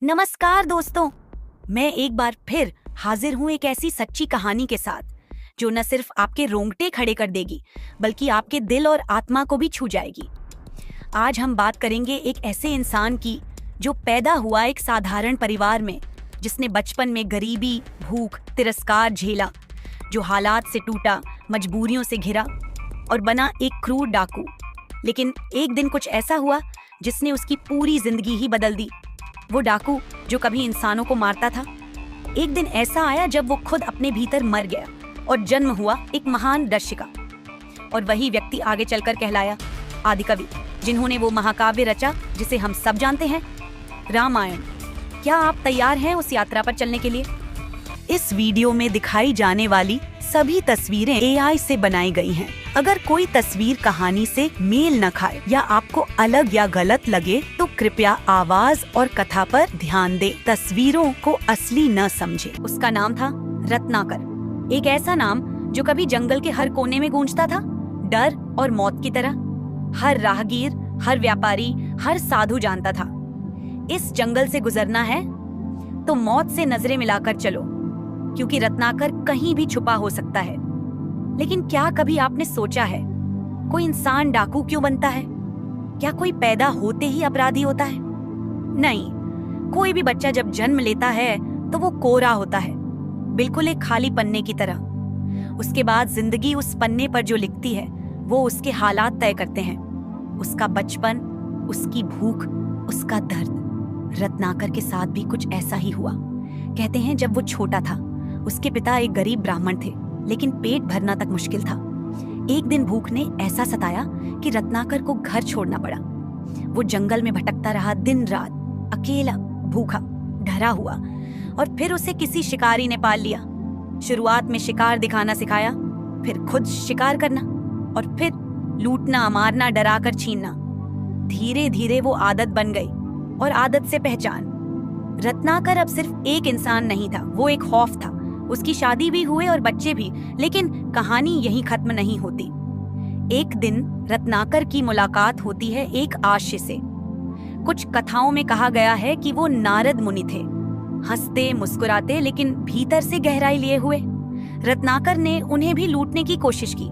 नमस्कार दोस्तों, मैं एक बार फिर हाजिर हूँ एक ऐसी सच्ची कहानी के साथ जो न सिर्फ आपके रोंगटे खड़े कर देगी बल्कि आपके दिल और आत्मा को भी छू जाएगी। आज हम बात करेंगे एक ऐसे इंसान की जो पैदा हुआ एक साधारण परिवार में, जिसने बचपन में गरीबी, भूख, तिरस्कार झेला, जो हालात से टूटा, मजबूरियों से घिरा और बना एक क्रूर डाकू। लेकिन एक दिन कुछ ऐसा हुआ जिसने उसकी पूरी जिंदगी ही बदल दी। वो डाकू जो कभी इंसानों को मारता था, एक दिन ऐसा आया जब वो खुद अपने भीतर मर गया और जन्म हुआ एक महान दर्शक का। और वही व्यक्ति आगे चलकर कहलाया आदिकवि, जिन्होंने वो महाकाव्य रचा जिसे हम सब जानते हैं, रामायण। क्या आप तैयार हैं उस यात्रा पर चलने के लिए? इस वीडियो में दिखाई जाने वाली सभी तस्वीरें AI से बनाई गई हैं। अगर कोई तस्वीर कहानी से मेल न खाए या आपको अलग या गलत लगे तो कृपया आवाज और कथा पर ध्यान दें। तस्वीरों को असली न समझे। उसका नाम था रत्नाकर, एक ऐसा नाम जो कभी जंगल के हर कोने में गूंजता था, डर और मौत की तरह। हर राहगीर, हर व्यापारी, हर साधु जानता था, इस जंगल से गुजरना है तो मौत से नजरें मिलाकर चलो, क्योंकि रत्नाकर कहीं भी छुपा हो सकता है। लेकिन क्या कभी आपने सोचा है, कोई इंसान डाकू क्यों बनता है? क्या कोई पैदा होते ही अपराधी होता है? नहीं, कोई भी बच्चा जब जन्म लेता है तो वो कोरा होता है, बिल्कुल एक खाली पन्ने की तरह। उसके बाद जिंदगी उस पन्ने पर जो लिखती है वो उसके हालात तय करते हैं, उसका बचपन, उसकी भूख, उसका दर्द। रत्नाकर के साथ भी कुछ ऐसा ही हुआ। कहते हैं जब वो छोटा था, उसके पिता एक गरीब ब्राह्मण थे, लेकिन पेट भरना तक मुश्किल था। एक दिन भूख ने ऐसा सताया कि रत्नाकर को घर छोड़ना पड़ा। वो जंगल में भटकता रहा दिन रात, अकेला, भूखा, डरा हुआ। और फिर उसे किसी शिकारी ने पाल लिया। शुरुआत में शिकार दिखाना सिखाया, फिर खुद शिकार करना, और फिर लूटना, मारना, डरा कर छीनना। धीरे धीरे वो आदत बन गई, और आदत से पहचान। रत्नाकर अब सिर्फ एक इंसान नहीं था, वो एक खौफ था। उसकी शादी भी हुए और बच्चे भी, लेकिन कहानी यहीं खत्म नहीं होती। एक दिन रत्नाकर की मुलाकात होती है एक आश्य से। कुछ कथाओं में कहा गया है कि वो नारद मुनि थे, हंसते मुस्कुराते लेकिन भीतर से गहराई लिए हुए। रत्नाकर ने उन्हें भी लूटने की कोशिश की,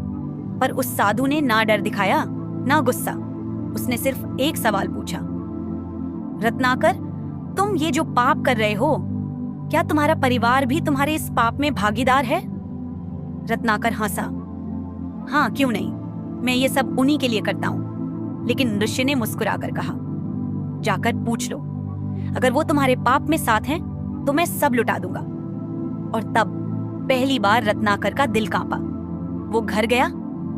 पर उस साधु ने ना डर दिखाया ना गुस्सा। उसने सिर्फ एक सवाल पूछा, रत्नाकर, तुम ये जो पाप कर रहे हो, क्या तुम्हारा परिवार भी तुम्हारे इस पाप में भागीदार है? रत्नाकर हंसा, हाँ क्यों नहीं, मैं ये सब उन्हीं के लिए करता हूँ। लेकिन ऋषि ने मुस्कुराकर कहा, जाकर पूछ लो, अगर वो तुम्हारे पाप में साथ हैं तो मैं सब लुटा दूंगा। और तब पहली बार रत्नाकर का दिल कांपा। वो घर गया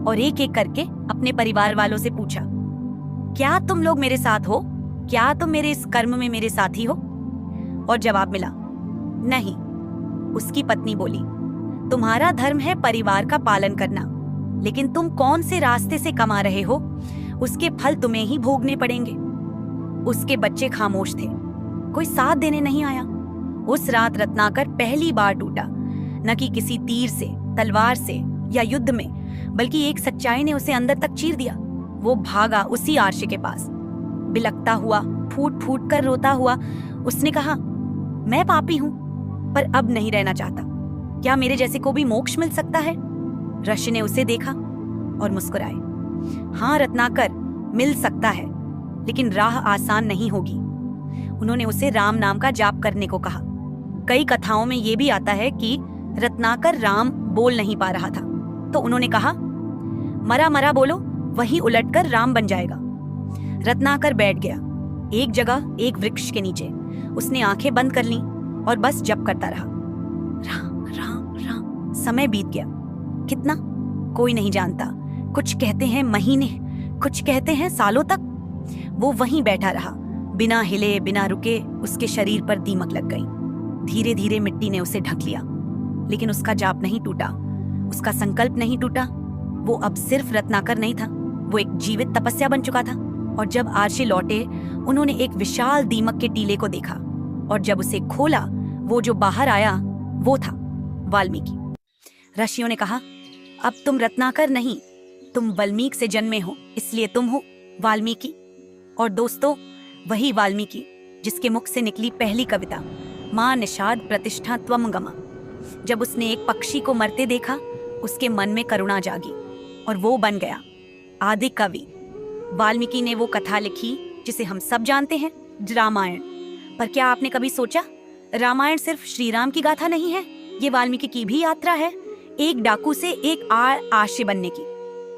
और एक एक करके अपने परिवार वालों से पूछा, क्या तुम लोग मेरे साथ हो? क्या तुम मेरे इस कर्म में मेरे साथी हो? और जवाब मिला, नहीं। उसकी पत्नी बोली, तुम्हारा धर्म है परिवार का पालन करना, लेकिन तुम कौन से रास्ते से कमा रहे हो, उसके फल तुम्हें ही भोगने पड़ेंगे। उसके बच्चे खामोश थे, कोई साथ देने नहीं आया। उस रात रत्नाकर पहली बार टूटा, न कि किसी तीर से, तलवार से या युद्ध में, बल्कि एक सच्चाई ने उसे अंदर तक चीर दिया। वो भागा उसी आर्ष के पास, बिलखता हुआ, फूट फूट कर रोता हुआ। उसने कहा, मैं पापी हूं, पर अब नहीं रहना चाहता। क्या मेरे जैसे को भी मोक्ष मिल सकता है? ऋषि ने उसे देखा और मुस्कुराए, हाँ रत्नाकर, मिल सकता है, लेकिन राह आसान नहीं होगी। उन्होंने उसे राम नाम का जाप करने को कहा। कई कथाओं में यह भी आता है कि रत्नाकर राम बोल नहीं पा रहा था, तो उन्होंने कहा, मरा मरा बोलो, वहीं उलटकर राम बन जाएगा। रत्नाकर बैठ गया एक जगह, एक वृक्ष के नीचे। उसने आंखें बंद कर लीं और बस जप करता रहा, राम राम राम। समय बीत गया, कितना कोई नहीं जानता। कुछ कहते हैं महीने, कुछ कहते हैं सालों तक। वो वहीं बैठा रहा, बिना हिले, बिना रुके। उसके शरीर पर दीमक लग गई। धीरे धीरे मिट्टी ने उसे ढक लिया, लेकिन उसका जाप नहीं टूटा, उसका संकल्प नहीं टूटा। वो अब सिर्फ रत्नाकर नहीं था, वो एक जीवित तपस्या बन चुका था। और जब आर्षि लौटे, उन्होंने एक विशाल दीमक के टीले को देखा, और जब उसे खोला, वो जो बाहर आया वो था वाल्मीकि। ऋषियों ने कहा, अब तुम रत्नाकर नहीं, तुम वाल्मीकि से जन्मे हो, इसलिए तुम हो वाल्मीकि। और दोस्तों, वही वाल्मीकि जिसके मुख से निकली पहली कविता, माँ निषाद प्रतिष्ठा त्वम गम। जब उसने एक पक्षी को मरते देखा, उसके मन में करुणा जागी और वो बन गया आदि कवि। वाल्मीकि ने वो कथा लिखी जिसे हम सब जानते हैं, रामायण। पर क्या आपने कभी सोचा, रामायण सिर्फ श्री राम की गाथा नहीं है, ये वाल्मीकि की भी यात्रा है, एक डाकू से एक आश्य बनने की।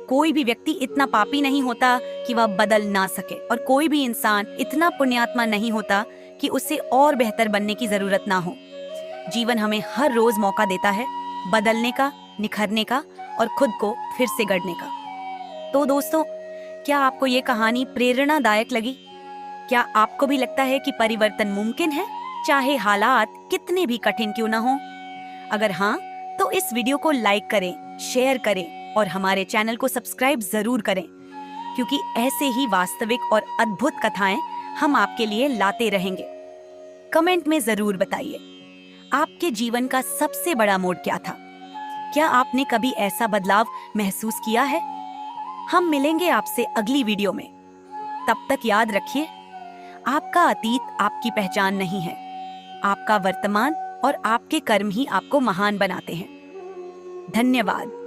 कोई भी व्यक्ति इतना पापी नहीं होता कि वह बदल ना सके, और कोई भी इंसान इतना पुण्यात्मा नहीं होता कि उसे और बेहतर बनने की जरूरत ना हो। जीवन हमें हर रोज मौका देता है बदलने का, निखरने का और खुद को फिर से गढ़ने का। तो दोस्तों, क्या आपको ये कहानी प्रेरणादायक लगी? क्या आपको भी लगता है कि परिवर्तन मुमकिन है, चाहे हालात कितने भी कठिन क्यों ना हो? अगर हाँ, तो इस वीडियो को लाइक करें, शेयर करें और हमारे चैनल को सब्सक्राइब जरूर करें, क्योंकि ऐसे ही वास्तविक और अद्भुत कथाएं हम आपके लिए लाते रहेंगे। कमेंट में जरूर बताइए, आपके जीवन का सबसे बड़ा मोड़ क्या था? क्या आपने कभी ऐसा बदलाव महसूस किया है? हम मिलेंगे आपसे अगली वीडियो में। तब तक याद रखिए, आपका अतीत आपकी पहचान नहीं है, आपका वर्तमान और आपके कर्म ही आपको महान बनाते हैं। धन्यवाद।